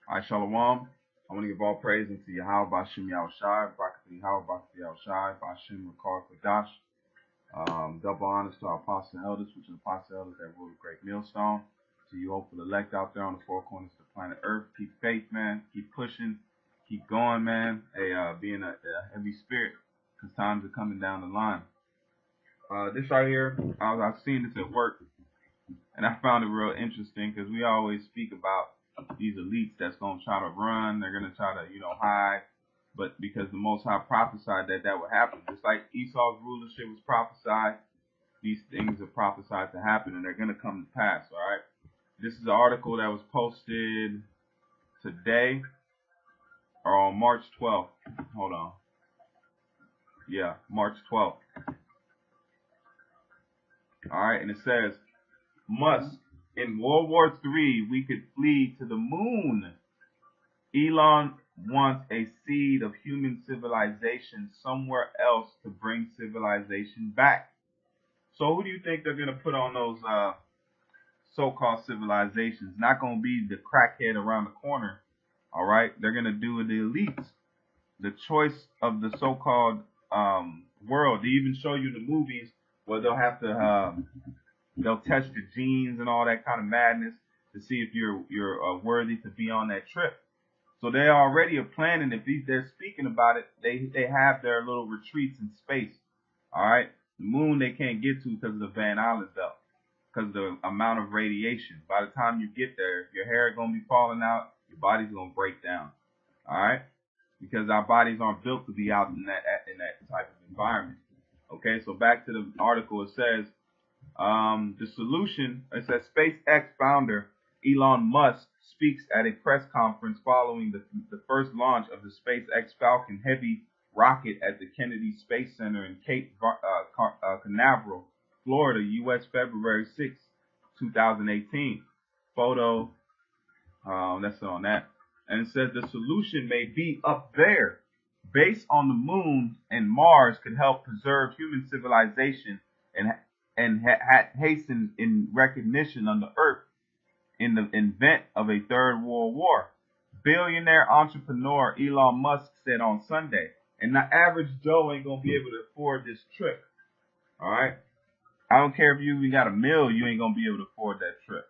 All right, Shalom. I want to give all praise unto Yahweh Bashim Yahushai, Barakatah Yahweh Barakatah Yahushai, Bashim Makar Kadash. Double honors to our apostle elders, which are apostle elders that rule the great millstone. To you hopeful elect out there on the four corners of the planet Earth. Keep faith, man. Keep pushing. Keep going, man. Hey, being a heavy spirit, because times are coming down the line. This right here, I've seen this at work, and I found it real interesting because we always speak about these elites that's going to try to run. They're going to try to, hide. But because the Most High prophesied that would happen, just like Esau's rulership was prophesied, these things are prophesied to happen, and they're going to come to pass, all right? This is an article that was posted today, or on March 12th. Hold on. Yeah, March 12th. All right, and it says, Musk, in World War III, we could flee to the moon. Elon wants a seed of human civilization somewhere else to bring civilization back. So who do you think they're going to put on those so-called civilizations? Not going to be the crackhead around the corner, all right? They're going to do the elites, the choice of the so-called world. They even show you the movies where they'll have to, they'll test your genes and all that kind of madness to see if you're worthy to be on that trip. So they already are planning. If they're speaking about it, they have their little retreats in space. All right, the moon they can't get to because of the Van Allen belt, because of the amount of radiation. By the time you get there, your hair is gonna be falling out, your body's gonna break down. All right, because our bodies aren't built to be out in that type of environment. Okay, so back to the article. It says the solution. It says SpaceX founder Elon Musk speaks at a press conference following the first launch of the SpaceX Falcon Heavy rocket at the Kennedy Space Center in Cape Canaveral, Florida, U.S. February 6, 2018. Photo, that's on that. And it says the solution may be up there. Base on the moon and Mars could help preserve human civilization and hasten in recognition on the Earth in the event of a third world war. Billionaire entrepreneur Elon Musk said on Sunday, and the average Joe ain't gonna be able to afford this trip. All right, I don't care if you even got a mill, you ain't gonna be able to afford that trip.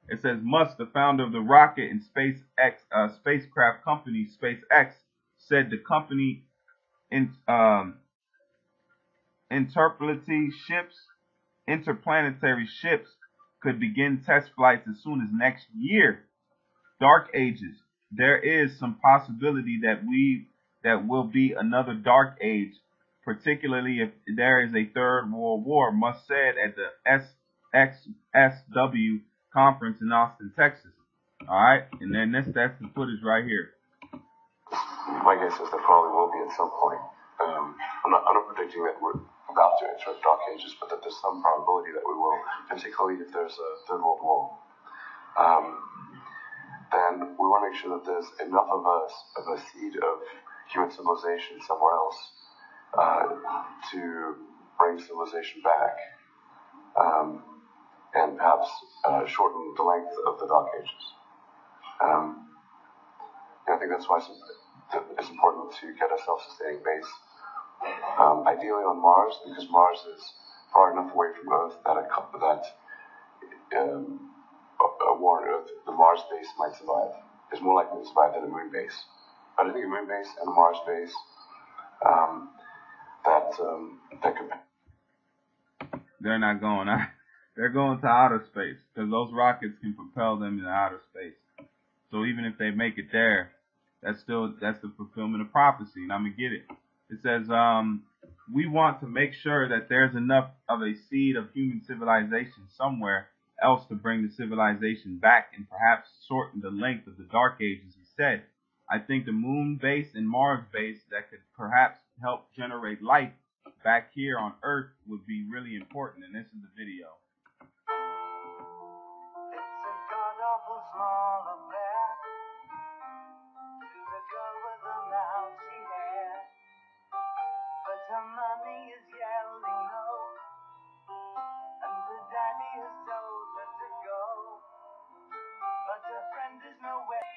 It says Musk, the founder of the rocket and spacecraft company SpaceX, said the company interplanetary ships could begin test flights as soon as next year. Dark ages. There is some possibility that will be another dark age, particularly if there is a third world war, Musk said at the SXSW conference in Austin, Texas. All right, and then that's the footage right here. My guess is there probably will be at some point. I'm not predicting that we're about to enter dark ages, but that there's some probability that we will, particularly if there's a third world war. Then we want to make sure that there's enough of a seed of human civilization somewhere else to bring civilization back, and perhaps shorten the length of the dark ages. I think that's why it's important to get a self-sustaining base, ideally on Mars, because Mars is far enough away from Earth that a war on Earth, the Mars base might survive. It's more likely to survive than a moon base. But I think a moon base and a Mars base that could. They're not going out. They're going to outer space because those rockets can propel them into outer space. So even if they make it there, that's the fulfillment of prophecy, and I'm gonna get it. It says we want to make sure that there's enough of a seed of human civilization somewhere else to bring the civilization back and perhaps shorten the length of the dark ages, he said. I think the moon base and Mars base that could perhaps help generate life back here on Earth would be really important, and this is the video. It's a god-awful small affair to the girl with the mousy hair, but her mommy is yelling no, and her daddy has told her to go, but her friend is nowhere.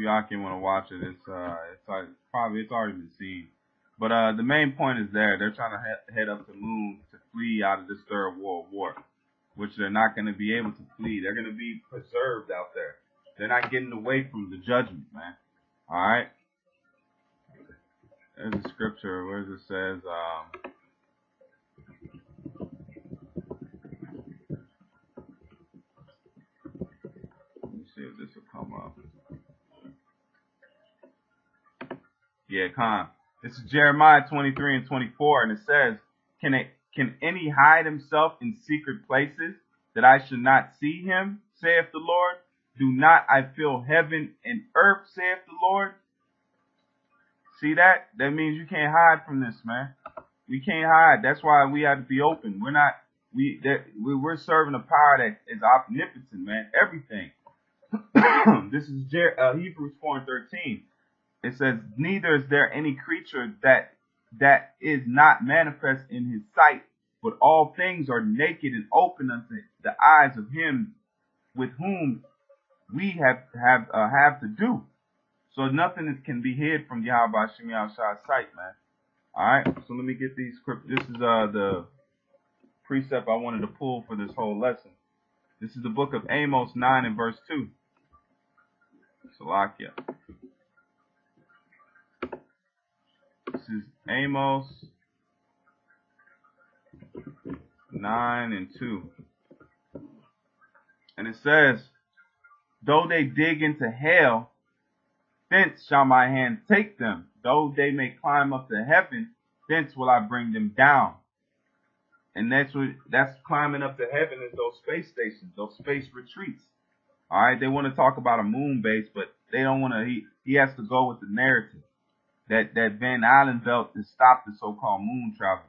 y'all can want to watch it, it's already been seen. But the main point is they're trying to head up to the moon to flee out of this third world war, which they're not going to be able to flee. They're going to be preserved out there. They're not getting away from the judgment, man. All right. There's a scripture where it says, let me see if this will come up. Yeah, Con. This is Jeremiah 23 and 24, and it says, Can any hide himself in secret places, that I should not see him, saith the Lord? Do not I fill heaven and earth, saith the Lord? See that? That means you can't hide from this, man. We can't hide. That's why we have to be open. We're serving a power that is omnipotent, man. Everything. This is Hebrews 4 and 13. It says, neither is there any creature that is not manifest in his sight, but all things are naked and open unto the eyes of him with whom we have to do. So nothing can be hid from Yahweh Shem Yahshua's sight, man. Alright, so let me get these scripts. This is the precept I wanted to pull for this whole lesson. This is the book of Amos 9 and verse 2. Salakia. This is Amos 9 and 2. And it says, though they dig into hell, thence shall my hand take them. Though they may climb up to heaven, thence will I bring them down. And that's climbing up to heaven is those space stations, those space retreats. All right, they want to talk about a moon base, but they don't want to. He has to go with the narrative that Van Allen belt to stop the so-called moon travel.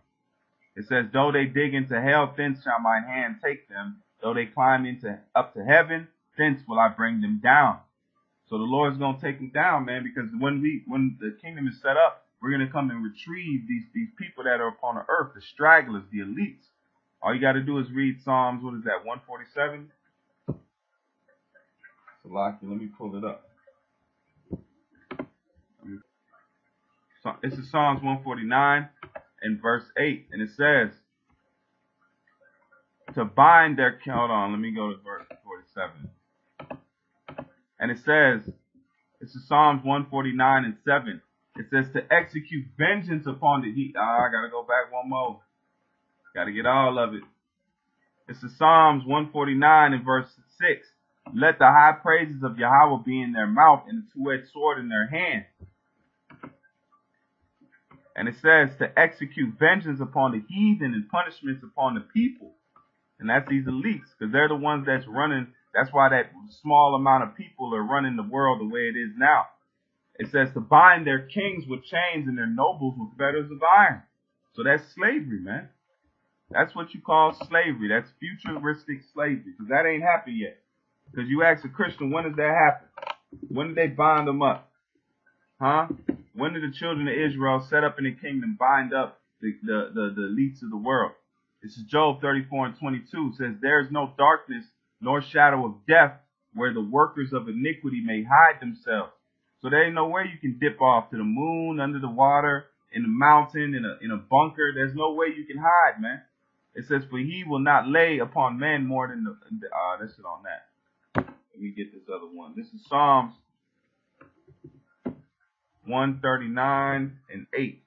It says, though they dig into hell, thence shall mine hand take them. Though they climb up to heaven, thence will I bring them down. So the Lord's gonna take them down, man, because when the kingdom is set up, we're gonna come and retrieve these people that are upon the earth, the stragglers, the elites. All you gotta do is read Psalms, 147? Salaki, let me pull it up. So this is Psalms 149 and verse 8, and it says, to bind their, hold on, let me go to verse 47. And it says, this is Psalms 149 and 7. It says to execute vengeance upon the heat. I gotta go back one more. Gotta get all of it. This is Psalms 149 and verse 6. Let the high praises of Yahweh be in their mouth and a two-edged sword in their hand. And it says to execute vengeance upon the heathen and punishments upon the people. And that's these elites, because they're the ones that's running. That's why that small amount of people are running the world the way it is now. It says to bind their kings with chains and their nobles with fetters of iron. So that's slavery, man. That's what you call slavery. That's futuristic slavery, because that ain't happened yet. Because you ask a Christian, when does that happen? When did they bind them up? Huh? When did the children of Israel set up in the kingdom bind up the elites of the world? This is Job 34 and 22. It says, there is no darkness nor shadow of death where the workers of iniquity may hide themselves. So there ain't no way you can dip off to the moon, under the water, in the mountain, in a bunker. There's no way you can hide, man. It says, for he will not lay upon men more than that's it on that. Let me get this other one. This is Psalms 139 and 8.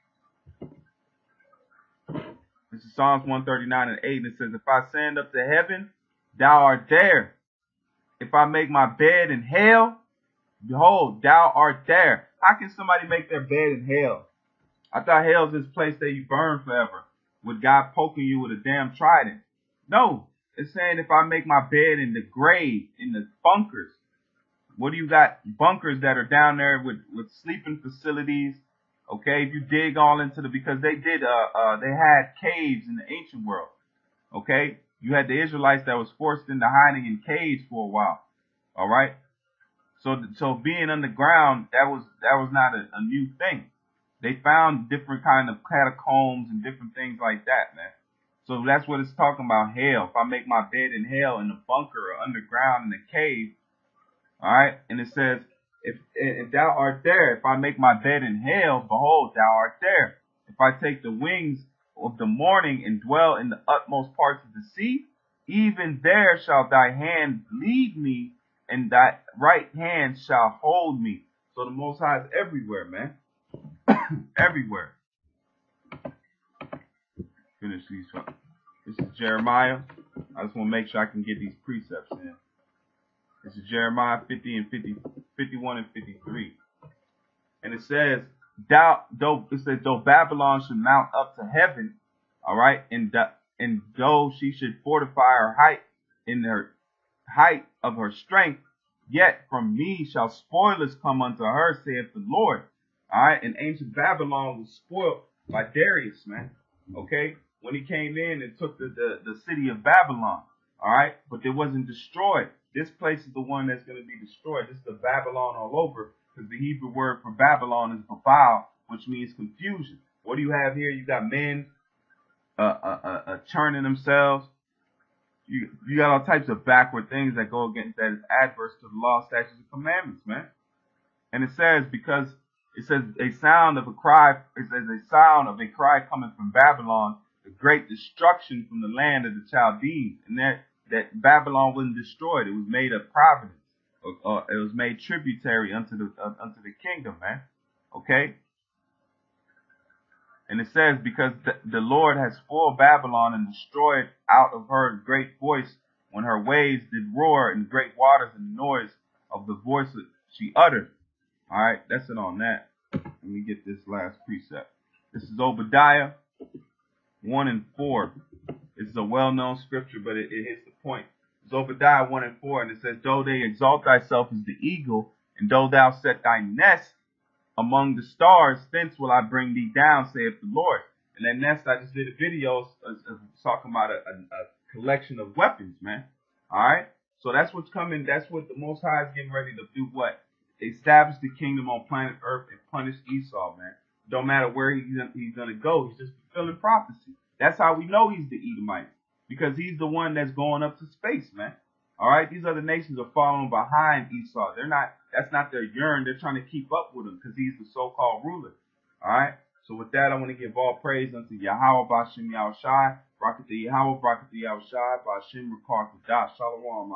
This is Psalms 139 and 8. And it says, if I ascend up to heaven, thou art there. If I make my bed in hell, behold, thou art there. How can somebody make their bed in hell? I thought hell's this place that you burn forever, with God poking you with a damn trident. No, it's saying if I make my bed in the grave, in the bunkers. What do you got? Bunkers that are down there with sleeping facilities. Okay, if you dig all into because they had caves in the ancient world. Okay, you had the Israelites that was forced into hiding in caves for a while. All right, so being underground, that was not a new thing. They found different kind of catacombs and different things like that, man. So that's what it's talking about, hell. If I make my bed in hell, in a bunker or underground in a cave, all right, and it says, If thou art there, if I make my bed in hell, behold, thou art there. If I take the wings of the morning and dwell in the utmost parts of the sea, even there shall thy hand lead me, and thy right hand shall hold me. So the Most High is everywhere, man. Everywhere. Finish these. This is Jeremiah. I just want to make sure I can get these precepts in. This is Jeremiah 51 and 53. And it says, though Babylon should mount up to heaven, all right, and though she should fortify her height in her height of her strength, yet from me shall spoilers come unto her, saith the Lord. All right, and ancient Babylon was spoiled by Darius, man. Okay, when he came in and took the city of Babylon. All right, but it wasn't destroyed. This place is the one that's going to be destroyed. This is the Babylon all over, because the Hebrew word for Babylon is Babal, which means confusion. What do you have here? You got men churning themselves. You got all types of backward things that go against, that is adverse to the law, statutes, and commandments, man. And it says, because it says a sound of a cry, it says a sound of a cry coming from Babylon, the great destruction from the land of the Chaldees, and that Babylon wasn't destroyed. It was made a providence. It was made tributary unto the kingdom, man. Okay? And it says, because the Lord has spoiled Babylon and destroyed out of her great voice when her waves did roar and great waters and the noise of the voice that she uttered. All right, that's it on that. Let me get this last precept. This is Obadiah 1 and 4. This is a well-known scripture, but it hits the point. It's Obadiah 1 and 4, and it says, though they exalt thyself as the eagle, and though thou set thy nest among the stars, thence will I bring thee down, saith the Lord. And that nest, I just did a video talking about a collection of weapons, man. All right? So that's what's coming. That's what the Most High is getting ready to do. What? Establish the kingdom on planet Earth and punish Esau, man. Don't matter where he's going to go. He's just fulfilling prophecy. That's how we know he's the Edomite, because he's the one that's going up to space, man. All right, these other nations are following behind Esau. That's not their yearn. They're trying to keep up with him because he's the so-called ruler. All right. So with that, I want to give all praise unto Yahweh Bashim Yahushai, Barakatah Yahweh, Barakatah Yahushai, Bashim Rakar Kadah, Shalom,